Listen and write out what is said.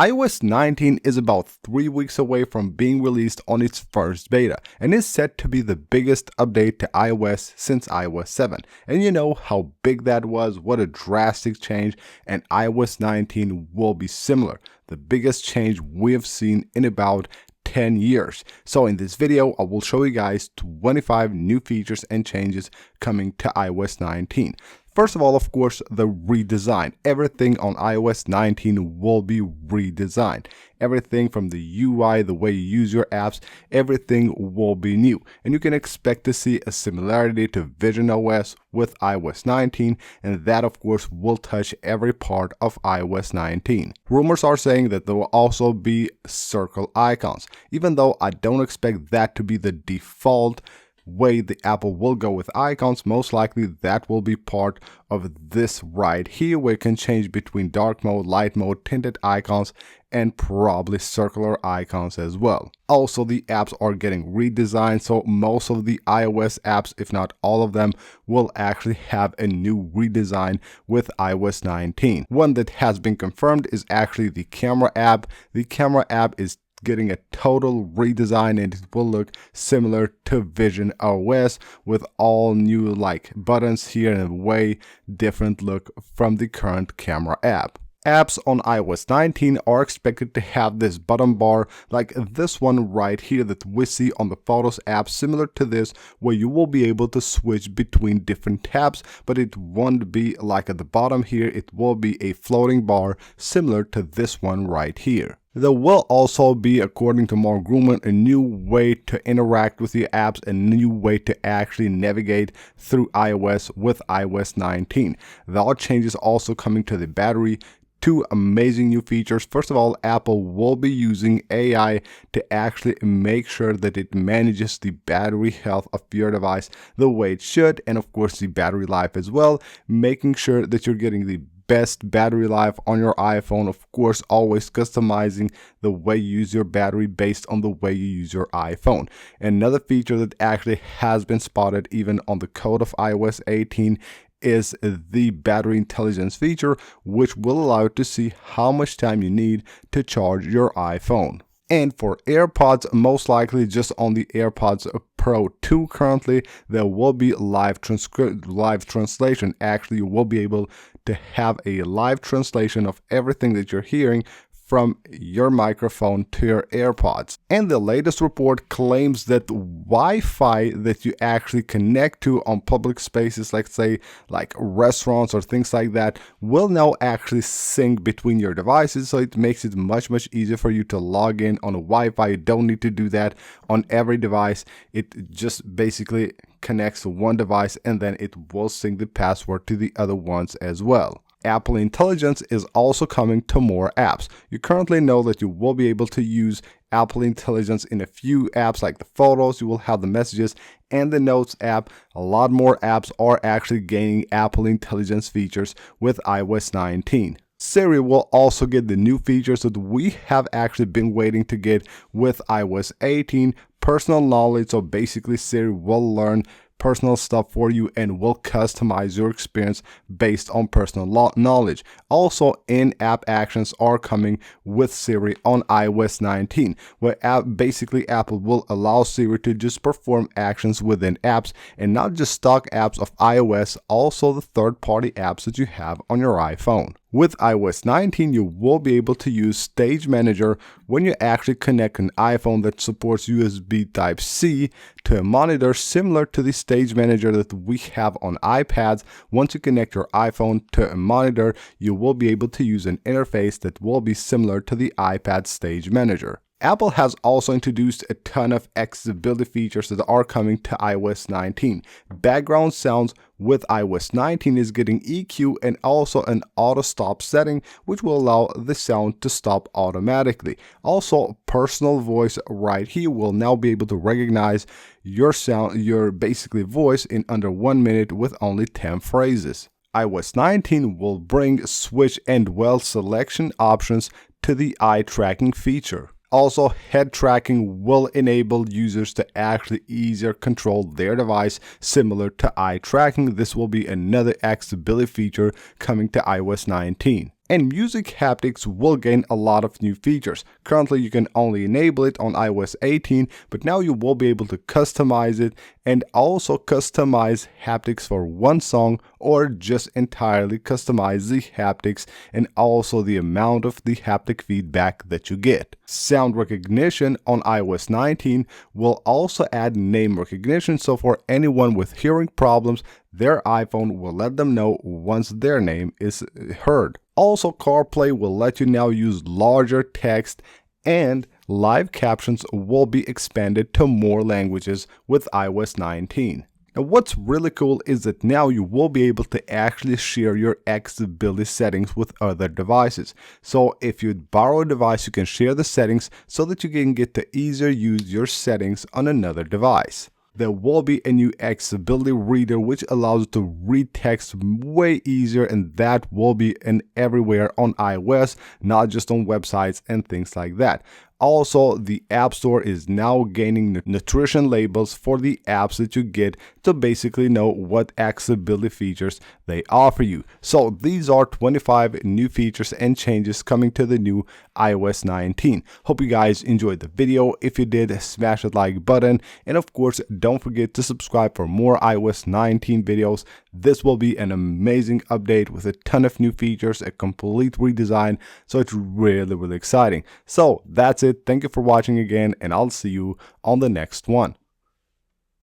iOS 19 is about 3 weeks away from being released on its first beta and is set to be the biggest update to iOS since iOS 7. And you know how big that was, what a drastic change, and iOS 19 will be similar, the biggest change we have seen in about 10 years. So in this video, I will show you guys 25 new features and changes coming to iOS 19. First of all, of course, the redesign. Everything on iOS 19 will be redesigned. Everything from the UI, the way you use your apps, everything will be new. And you can expect to see a similarity to Vision OS with iOS 19, and that of course will touch every part of iOS 19. Rumors are saying that there will also be circle icons, even though I don't expect that to be the default way the Apple will go with icons. Most likely that will be part of this right here, where you can change between dark mode, light mode, tinted icons, and probably circular icons as well. Also, the apps are getting redesigned, so most of the iOS apps, if not all of them, will actually have a new redesign with iOS 19. One that has been confirmed is actually the camera app. The camera app is getting a total redesign, and it will look similar to Vision OS with all new buttons here and a way different look from the current camera app. Apps on iOS 19 are expected to have this button bar like this one right here that we see on the Photos app, similar to this, where you will be able to switch between different tabs, but it won't be like at the bottom here. It will be a floating bar similar to this one right here. There will also be, according to Mark Gurman, a new way to interact with your apps, a new way to actually navigate through iOS with iOS 19. There are changes also coming to the battery. Two amazing new features. First of all, Apple will be using AI to actually make sure that it manages the battery health of your device the way it should, and of course the battery life as well, making sure that you're getting the best battery life on your iPhone. Of course, always customizing the way you use your battery based on the way you use your iPhone. Another feature that actually has been spotted even on the code of iOS 18 is the battery intelligence feature, which will allow you to see how much time you need to charge your iPhone. And for AirPods, most likely just on the AirPods Pro 2 currently, there will be live translation. Actually, you will be able to have a live translation of everything that you're hearing from your microphone to your AirPods. And the latest report claims that Wi-Fi that you actually connect to on public spaces, let's say like restaurants or things like that, will now actually sync between your devices. So it makes it much easier for you to log in on a Wi-Fi. You don't need to do that on every device. It just basically connects to one device, and then it will sync the password to the other ones as well. Apple Intelligence is also coming to more apps. You currently know that you will be able to use Apple Intelligence in a few apps like the Photos. You will have the Messages and the Notes app. A lot more apps are actually gaining Apple Intelligence features with iOS 19. Siri will also get the new features that we have actually been waiting to get with iOS 18. Personal knowledge, so basically Siri will learn personal stuff for you and will customize your experience based on personal knowledge. Also, in-app actions are coming with Siri on iOS 19, where basically Apple will allow Siri to just perform actions within apps, and not just stock apps of iOS, also the third-party apps that you have on your iPhone. With iOS 19, you will be able to use Stage Manager when you actually connect an iPhone that supports USB Type-C to a monitor, similar to the Stage Manager that we have on iPads. Once you connect your iPhone to a monitor, you will be able to use an interface that will be similar to the iPad Stage Manager. Apple has also introduced a ton of accessibility features that are coming to iOS 19. Background sounds with iOS 19 is getting EQ and also an auto stop setting, which will allow the sound to stop automatically. Also, personal voice right here will now be able to recognize your sound, your basically voice, in under 1 minute with only 10 phrases. iOS 19 will bring switch and dwell selection options to the eye tracking feature. Also, head tracking will enable users to actually easier control their device, similar to eye tracking. This will be another accessibility feature coming to iOS 19. And music haptics will gain a lot of new features. Currently, you can only enable it on iOS 18, but now you will be able to customize it and also customize haptics for one song, or just entirely customize the haptics and also the amount of the haptic feedback that you get. Sound recognition on iOS 19 will also add name recognition, so for anyone with hearing problems, their iPhone will let them know once their name is heard. Also, CarPlay will let you now use larger text, and live captions will be expanded to more languages with iOS 19. And what's really cool is that now you will be able to actually share your accessibility settings with other devices. So if you borrow a device, you can share the settings so that you can get to easier use your settings on another device. There will be a new accessibility reader which allows you to read text way easier, and that will be everywhere on iOS, not just on websites and things like that. Also, the App Store is now gaining nutrition labels for the apps that you get to basically know what accessibility features they offer you. So these are 25 new features and changes coming to the new iOS 19. Hope you guys enjoyed the video. If you did, smash that like button, and of course, don't forget to subscribe for more iOS 19 videos. This will be an amazing update with a ton of new features, a complete redesign, so it's really exciting. So that's it. Thank you for watching again, and I'll see you on the next one.